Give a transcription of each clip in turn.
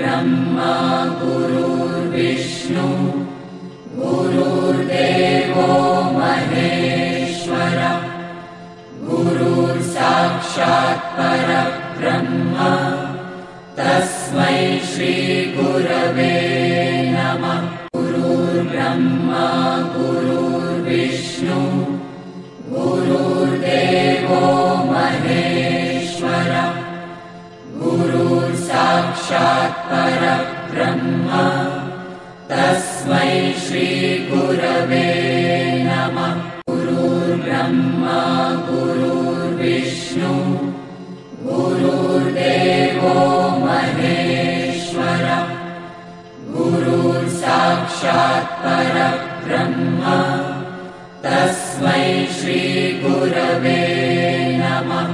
ब्रह्मा गुरुर्विष्णु गुरुर्देवो महेश्वर गुरुर्साक्षात् परब्रह्म तस्मै श्री गुरवे नमः। गुरुर्ब्रह्मा गुरुर्विष्णु गुरुर्देवो महेश्वर गुरुर्साक्षात् परब्रह्म तस्मै श्री गुरवे नमः। गुरुर्ब्रह्मा गुरुर्विष्णु गुरुर्देवो महेश्वर गुरुर्साक्षात् परब्रह्म तस्मै श्री गुरवे नमः।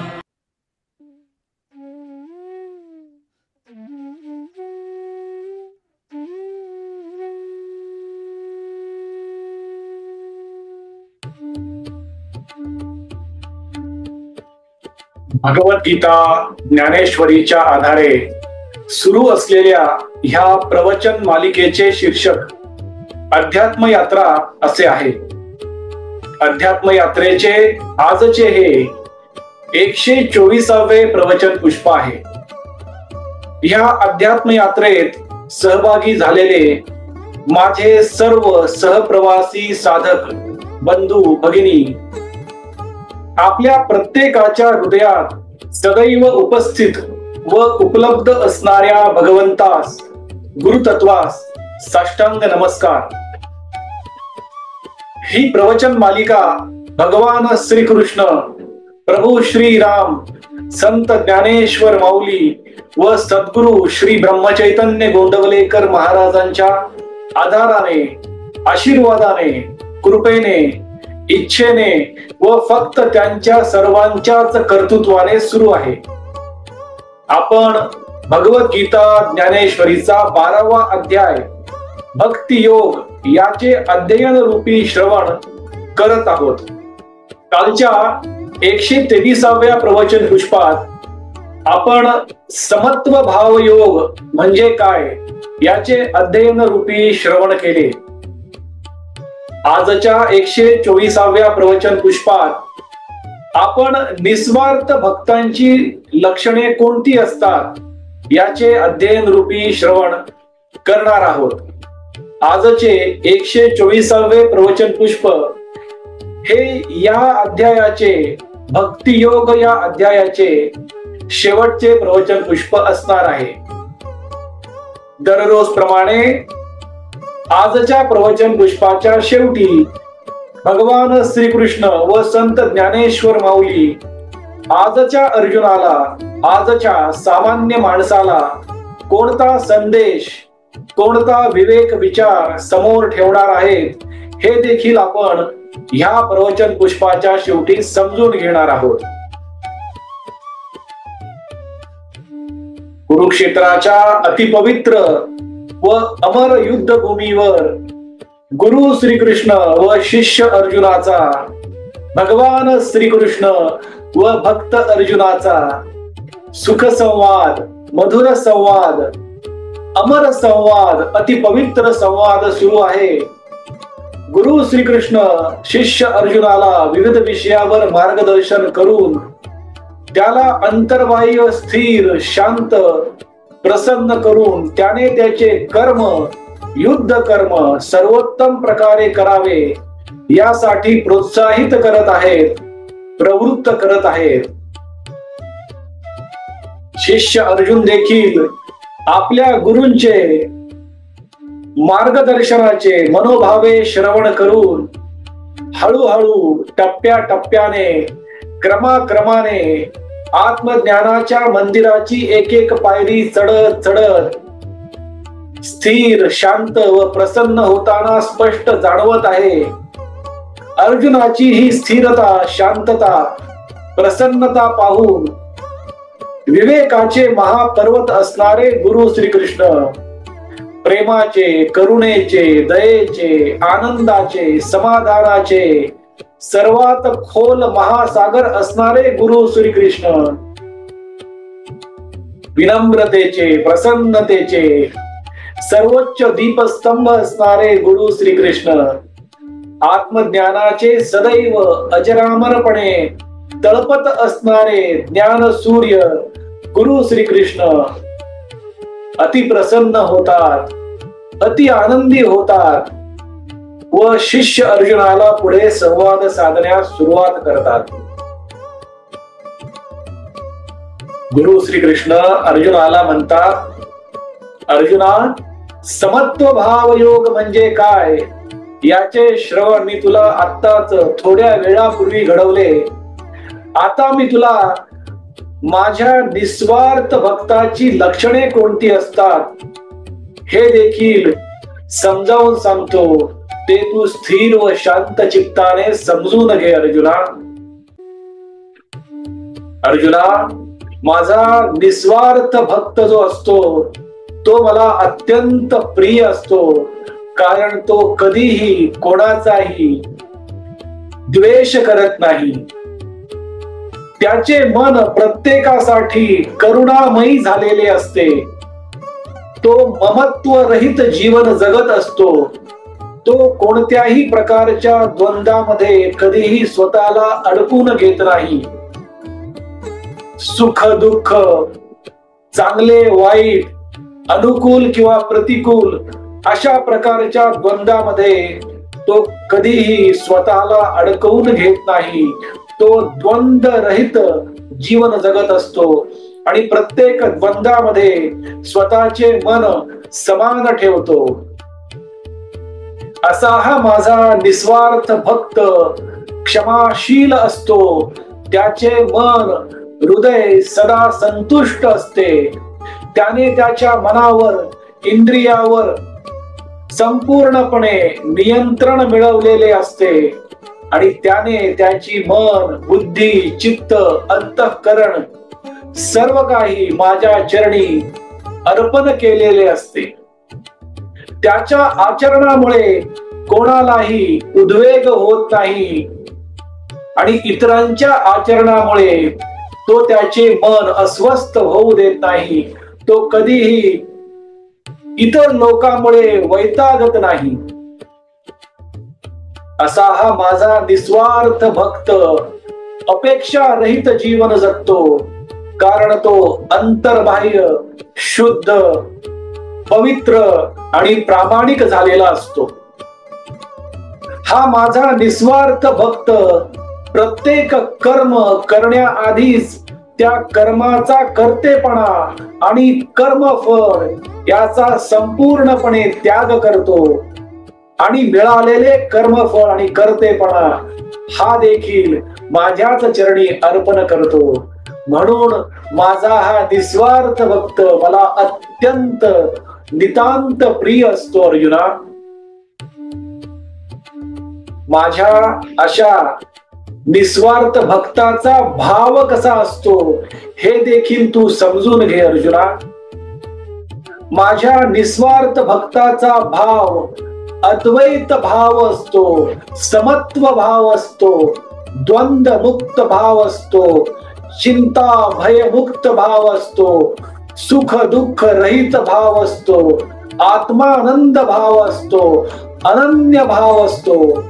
भगवद्गीता ज्ञानेश्वरीच्या आधारे सुरू असलेल्या ह्या प्रवचन मालिकेचे शीर्षक अध्यात्म यात्रा असे आहे। अध्यात्म यात्रेचे आजचे हे 124वे प्रवचन पुष्प आहे। ह्या अध्यात्म यात्रेत सहभागी झालेले माझे सर्व सहप्रवासी साधक बंधू भगिनी आपल्या प्रत्येकाच्या हृदयात सदैव उपस्थित व उपलब्ध असणाऱ्या भगवंतास गुरुतत्वास साष्टांग नमस्कार। ही प्रवचन मालिका भगवान श्रीकृष्ण प्रभू श्री राम संत ज्ञानेश्वर माऊली व सद्गुरु श्री ब्रह्मचैतन्य गोंदवलेकर महाराजांच्या आधाराने आशीर्वादाने कृपेने इच्छेने व फक्त त्यांच्या सर्वांच्याच कर्तृत्वाने सुरू आहे। आपण भगवद्गीता ज्ञानेश्वरीचा 12वा अध्याय भक्ती योग याचे अध्ययन रूपी श्रवण करत आहोत। कालच्या 123व्या प्रवचन पुष्पात आपण समत्व भाव योग म्हणजे काय याचे अध्ययन रूपी श्रवण केले। आजच्या 124व्या प्रवचन पुष्पात आपण निस्वार्थ भक्तांची लक्षणे कोणती असतात याचे अध्ययन रूपी श्रवण करणार आहोत। आजचे 124वे प्रवचन पुष्प हे या अध्यायाचे भक्तियोग या अध्यायाचे शेवटचे प्रवचन पुष्प असणार आहे। दररोज प्रमाणे आजच्या प्रवचन पुष्पाच्या शेवटी भगवान श्रीकृष्ण व संत ज्ञानेश्वर माऊली आजच्या अर्जुनाला आजच्या सामान्य माणसाला कोणता संदेश कोणता विवेक विचार समोर ठेवणार आहेत हे देखील आपण ह्या प्रवचन पुष्पाच्या शेवटी समजून घेणार आहोत। कुरुक्षेत्राच्या अतिपवित्र व अमर युद्ध भूमीवर गुरु श्रीकृष्ण व शिष्य अर्जुनाचा भगवान श्रीकृष्ण व भक्त अर्जुनाचा सुख संवाद मधुर संवाद अमर संवाद अतिपवित्र संवाद सुरू आहे। गुरु श्रीकृष्ण शिष्य अर्जुनाला विविध विषयावर मार्गदर्शन करून त्याला अंतर्बाह्य स्थिर शांत प्रसन्न करून त्याने त्याचे कर्म युद्ध कर्म सर्वोत्तम प्रकारे करावे यासाठी प्रोत्साहित करत आहेत प्रवृत्त करत आहेत। शिष्य अर्जुन देखील आपल्या गुरूंचे मार्गदर्शनाचे मनोभावे श्रवण करून हळूहळू टप्प्याटप्प्याने क्रमाक्रमाने आत्मज्ञानाच्या मंदिराची एक एक पायरी चढत चढत स्थिर शांत व प्रसन्न होताना स्पष्ट जाणवत आहे। अर्जुनाची ही स्थिरता शांतता प्रसन्नता पाहून विवेकाचे महापर्वत असणारे गुरु श्रीकृष्ण प्रेमाचे करुणेचे दयेचे आनंदाचे समाधानाचे सर्वात खोल महासागर असणारे गुरु श्रीकृष्ण विनम्रतेचे, प्रसन्नतेचे सर्वोच्च दीपस्तंभ असणारे गुरु श्रीकृष्ण, आत्मज्ञानाचे सदैव अजरामरपणे तळपत असणारे ज्ञान सूर्य गुरु श्रीकृष्ण अति प्रसन्न होतात, अति आनंदी होतात व शिष्य अर्जुनाला पुढे संवाद साधण्यास सुरुवात करतात. गुरु श्रीकृष्ण अर्जुनाला म्हणतात, अर्जुना, समत्व भाव योग म्हणजे काय याचे श्रवण मी तुला आत्ताच थोड्या वेळापूर्वी घडवले. आता मी तुला माझ्या निस्वार्थ भक्ताची लक्षणे कोणती असतात हे देखील समजावून सांगतो. ते तू स्थिर व शांत चित्ताने समजून घे. अर्जुना, माझा निस्वार्थ भक्त जो असतो तो मला अत्यंत प्रिय असतो, कारण तो कधीही कोणाचाही द्वेष करत नाही. त्याचे मन प्रत्येकासाठी करुणामयी झालेले असते. तो ममत्व रहित जीवन जगत असतो. तो कोणत्याही प्रकारच्या द्वंद्वामध्ये कधीही स्वतःला अडकून घेत नाही. सुख दुःख, चांगले वाईट, अनुकूल किंवा प्रतिकूल अशा प्रकारच्या द्वंद्वामध्ये तो कधीही स्वतःला अडकवून घेत नाही. तो द्वंद्व रहित जीवन जगत असतो आणि प्रत्येक द्वंद्वामध्ये स्वतःचे मन समान ठेवतो. असा हा माझा निस्वार्थ भक्त क्षमाशील असतो. त्याचे मन, हृदय सदा संतुष्ट असते. त्याने त्याच्या मनावर, इंद्रियावर संपूर्णपणे नियंत्रण मिळवलेले असते आणि त्याने त्याची मन, बुद्धी, चित्त, अंतःकरण सर्व काही माझ्या चरणी अर्पण केलेले असते. त्याच्या आचरणामुळे कोणालाही उद्वेग होत नाही आणि इतरांच्या आचरणामुळे तो त्याचे मन अस्वस्थ होऊ देत नाही. तो कधीही इतर लोकांमुळे वैतागत नाही. असा हा माझा निस्वार्थ भक्त अपेक्षा रहित जीवन जगतो, कारण तो अंतर्बाह्य, शुद्ध, पवित्र आणि प्रामाणिक झालेला असतो. हा माझा निस्वार्थ भक्त प्रत्येक कर्म करण्याआधीच त्या कर्माचा कर्तेपणा आणि कर्मफळ याचा संपूर्णपणे त्याग करतो आणि मिळालेले कर्मफळ आणि कर्तेपणा हा देखील माझ्याच चरणी अर्पण करतो. म्हणून माझा हा निस्वार्थ भक्त मला अत्यंत नितांत प्रिय असतो. अर्जुना, माझ्या अशा निस्वार्थ भक्ताचा भाव कसा असतो हे देखील तू समजून घे. अर्जुना, माझ्या निस्वार्थ भक्ताचा भाव अद्वैत भाव असतो, समत्व भाव असतो, द्वंद्व मुक्त भाव असतो, चिंता भय मुक्त भाव असतो, सुख दुःख रहित भाव असतो, आत्मानंद भाव असतो, अनन्य भाव असतो.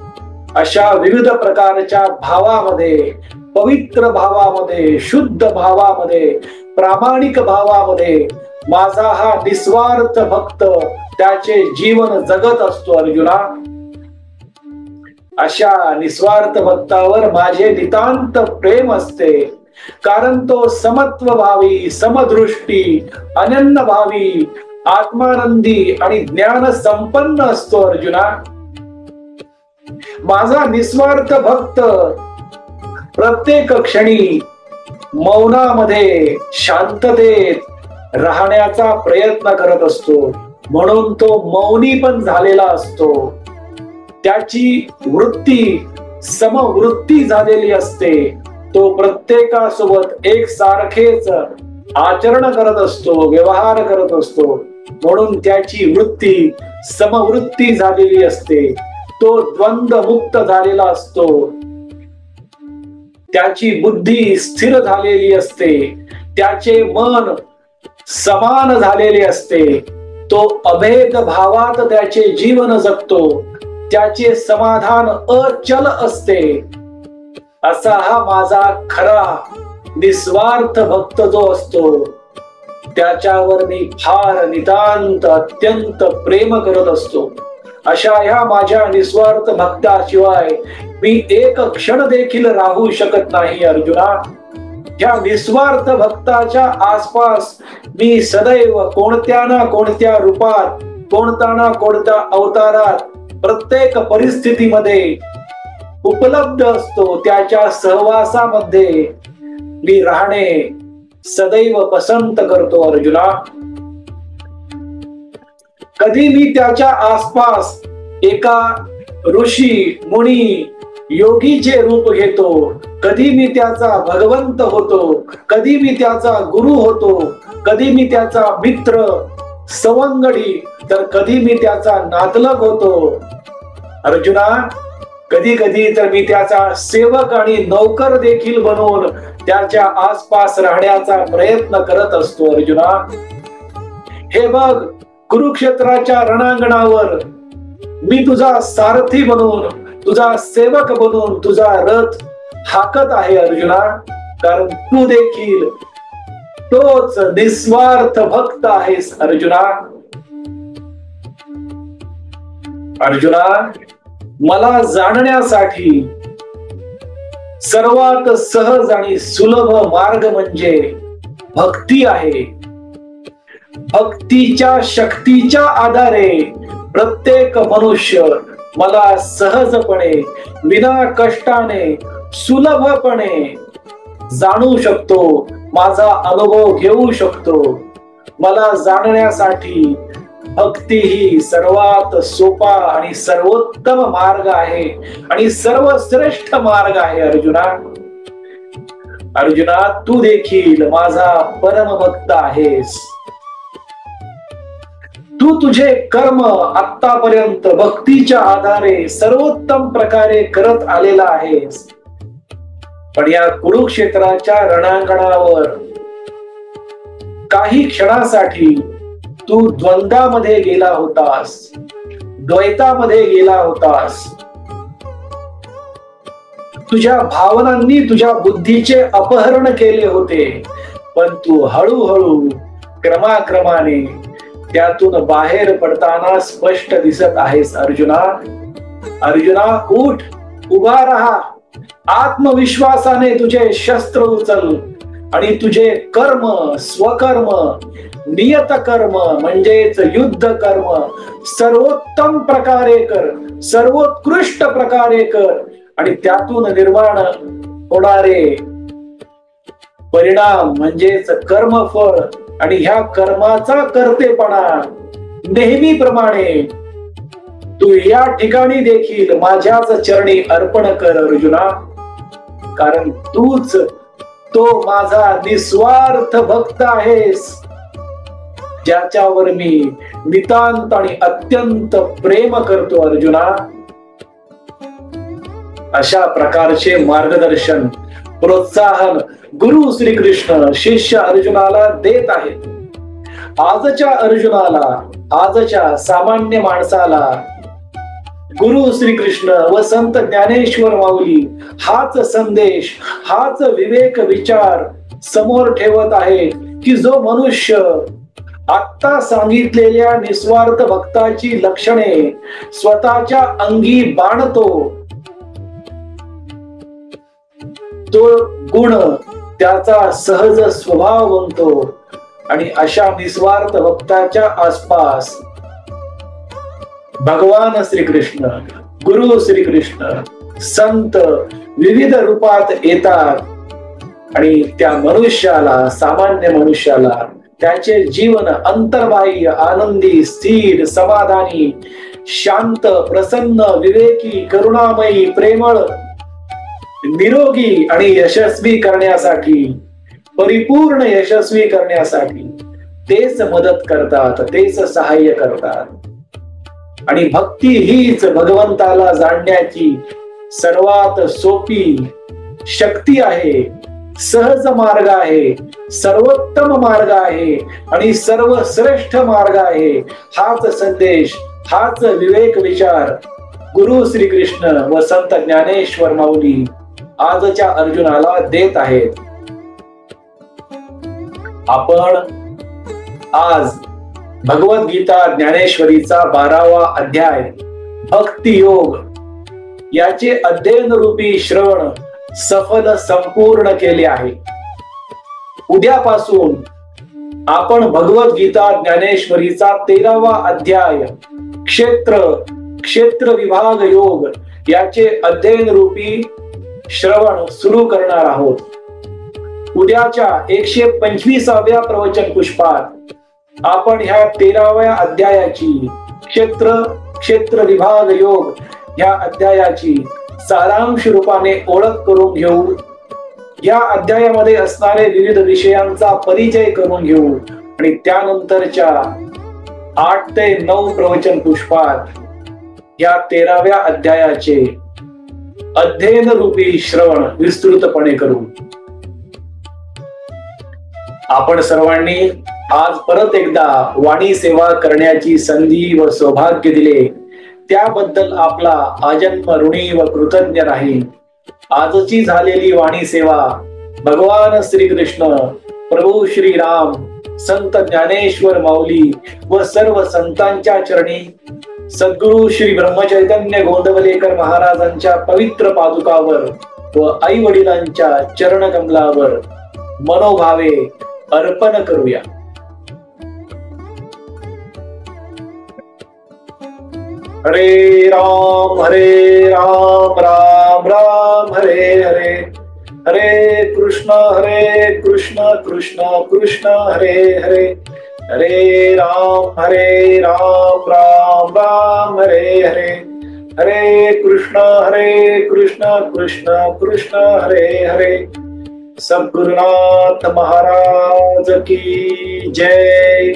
अशा विविध प्रकारच्या भावामध्ये, पवित्र भावामध्ये, शुद्ध भावामध्ये, प्रामाणिक भावामध्ये माझा हा निस्वार्थ भक्त त्याचे जीवन जगत असतो. अर्जुना, अशा निस्वार्थ भक्तावर माझे नितांत प्रेम असते, कारण तो समत्व भावी, समदृष्टी, अनन्य भावी, आत्मानंदी आणि ज्ञान संपन्न असतो. अर्जुना, माझा निस्वार्थ भक्त प्रत्येक क्षणी मौनामध्ये, शांततेत राहण्याचा प्रयत्न करत असतो. म्हणून तो मौनी पण झालेला असतो. त्याची वृत्ती समवृत्ती झालेली असते. तो प्रत्येकासोबत एकसारखेच आचरण करत असतो, व्यवहार करत असतो. म्हणून त्याची वृत्ती समवृत्ती झालेली असते. तो द्वंद्व मुक्त झालेला असतो. त्याची बुद्धी स्थिर झालेली असते. त्याचे मन समान झालेले असते. तो अभेद भावात त्याचे जीवन जगतो. त्याचे समाधान अचल असते. असा हा माझा खरा निस्वार्थ भक्त जो असतो, त्याच्यावर मी फार नितांत अत्यंत प्रेम करत असतो. अशा ह्या माझ्या निस्वार्थ भक्ताशिवाय मी एक क्षण देखील राहू शकत नाही अर्जुना. ह्या निस्वार्थ भक्ताच्या आसपास मी सदैव कोणत्या ना कोणत्या रूपात, कोणत्या ना कोणत्या अवतारात, प्रत्येक परिस्थितीमध्ये उपलब्ध असतो. त्याच्या सहवासामध्ये मी राहणे सदैव पसंत करतो अर्जुना. कधी मी त्याच्या आसपास एका ऋषी मुनी योगीचे रूप घेतो, कधी मी त्याचा भगवंत होतो, कधी मी त्याचा गुरु होतो, कधी मी त्याचा मित्र सवंगडी, तर कधी मी त्याचा नातलग होतो अर्जुना. कधी कधी तर मी त्याचा सेवक आणि नौकर देखील बनवून त्याच्या आसपास राहण्याचा प्रयत्न करत असतो अर्जुना. हे बघ, कुरुक्षेत्राच्या रणांगणावर मी तुझा सारथी बनून, तुझा सेवक बनून तुझा रथ हाकत आहे अर्जुना. कारण तू देखील तोच निस्वार्थ भक्त आहेस अर्जुना. अर्जुना, मला जाणण्यासाठी सर्वात सहज आणि सुलभ मार्ग म्हणजे भक्ती आहे. भक्तीच्या शक्तीच्या आधारे प्रत्येक मनुष्य मला सहजपणे, विना कष्टाने, सुलभपणे जाणू शकतो, माझा अनुभव घेऊ शकतो. मला जाणण्यासाठी भक्ती ही सर्वात सोपा आणि सर्वोत्तम मार्ग आहे आणि सर्वश्रेष्ठ मार्ग आहे अर्जुना. अर्जुना, तू देखील माझा परमभक्त आहेस. तू तुझे कर्म आतापर्यंत भक्तीच्या आधारे सर्वोत्तम प्रकारे करत आलेला आहेस. पण या कुरुक्षेत्राच्या रणांगणावर काही क्षणासाठी तू द्वंद्वामध्ये गेला होतास, द्वैतामध्ये गेला होतास. तुझ्या भावनांनी तुझ्या बुद्धीचे अपहरण केले होते, पण तू हळूहळू क्रमाक्रमाने त्यातून बाहेर पडताना स्पष्ट दिसत आहेस अर्जुना. अर्जुना, उठ, उभा राहा, आत्मविश्वासाने तुझे शस्त्र उचल आणि तुझे कर्म, स्वकर्म, नियत कर्म म्हणजेच युद्ध कर्म सर्वोत्तम प्रकारे कर, सर्वोत्कृष्ट प्रकारे कर आणि त्यातून निर्माण होणारे परिणाम म्हणजेच कर्मफळ आणि ह्या कर्माचा कर्तेपणा नेहमीप्रमाणे तू या ठिकाणी देखील माझ्याच चरणी अर्पण कर अर्जुना. कारण तूच तो माझा निस्वार्थ भक्त आहेस, ज्याच्यावर मी नितांत आणि अत्यंत प्रेम करतो अर्जुना. अशा प्रकारचे मार्गदर्शन, प्रोत्साहन गुरु श्रीकृष्ण शिष्य अर्जुनाला देत आहेत. आजच्या अर्जुनाला, आजच्या सामान्य माणसाला गुरु श्रीकृष्ण व संत ज्ञानेश्वर माऊली हाच संदेश, हाच विवेक विचार समोर ठेवत आहेत की जो मनुष्य आता सांगितलेल्या निस्वार्थ भक्ताची लक्षणे स्वतःच्या अंगी बाणतो, तो गुण त्याचा सहज स्वभाव बनतो आणि अशा निस्वार्थ भक्ताच्या आसपास भगवान श्रीकृष्ण, गुरु श्रीकृष्ण, संत विविध रूपात येतात आणि त्या मनुष्याला, सामान्य मनुष्याला त्याचे जीवन अंतर्बाह्य, आनंदी, स्थिर, समाधानी, शांत, प्रसन्न, विवेकी, करुणामयी, प्रेमळ, निरोगी आणि यशस्वी करण्यासाठी, परिपूर्ण यशस्वी करण्यासाठी तेच मदत करतात, तेच सहाय्य करतात. आणि भक्ती हीच भगवंताला जाणण्याची सर्वात सोपी शक्ती आहे, सहज मार्ग आहे. सर्वोत्तम मार्ग आहे आणि सर्वश्रेष्ठ मार्ग आहे. हाच संदेश, हाच विवेक विचार गुरु श्रीकृष्ण व संत ज्ञानेश्वर माऊली आजच्या अर्जुनाला देत आहेत. आपण आज भगवद्गीता ज्ञानेश्वरीचा 12वा अध्याय भक्ती योग याचे अध्ययन रूपी श्रवण सफल संपूर्ण केले आहे. उद्यापासून आपण भगवद्गीता ज्ञानेश्वरीचा 13वा अध्याय क्षेत्र विभाग योग याचे अध्ययन रूपी श्रवण सुरू करणार आहोत. उद्याच्या 125व्या प्रवचन पुष्पात आपण ह्या 13व्या अध्यायाची क्षेत्र विभाग योग या अध्यायाची सारांश रूपाने ओळख करून घेऊ. या अध्यायामध्ये असणारे विविध विषयांचा परिचय करून घेऊ आणि त्यानंतरच्या 8 ते 9 प्रवचन पुष्पात या 13व्या अध्यायाचे अध्ययन रूपी श्रवण विस्तृतपणे करू. आपण सर्वांनी आज परत एकदा वाणी सेवा करण्याची संधी व सौभाग्य दिले त्याबद्दल आपला आजन्म ऋणी व कृतज्ञ राहील. आजची झालेली वाणी सेवा भगवान श्रीकृष्ण, प्रभू श्रीराम, संत ज्ञानेश्वर माऊली व सर्व संतांच्या चरणी, सद्गुरु श्री ब्रह्मचैतन्य गोंदवलेकर महाराजांच्या पवित्र पादुकावर व आई वडिलांच्या चरण कमलावर मनोभावे अर्पण करूया. हरे राम राम राम हरे हरे, हरे कृष्ण कृष्ण कृष्ण हरे हरे, हरे राम राम राम हरे हरे, हरे कृष्ण कृष्ण कृष्ण हरे हरे. सद्गुरुनाथ महाराज की जय.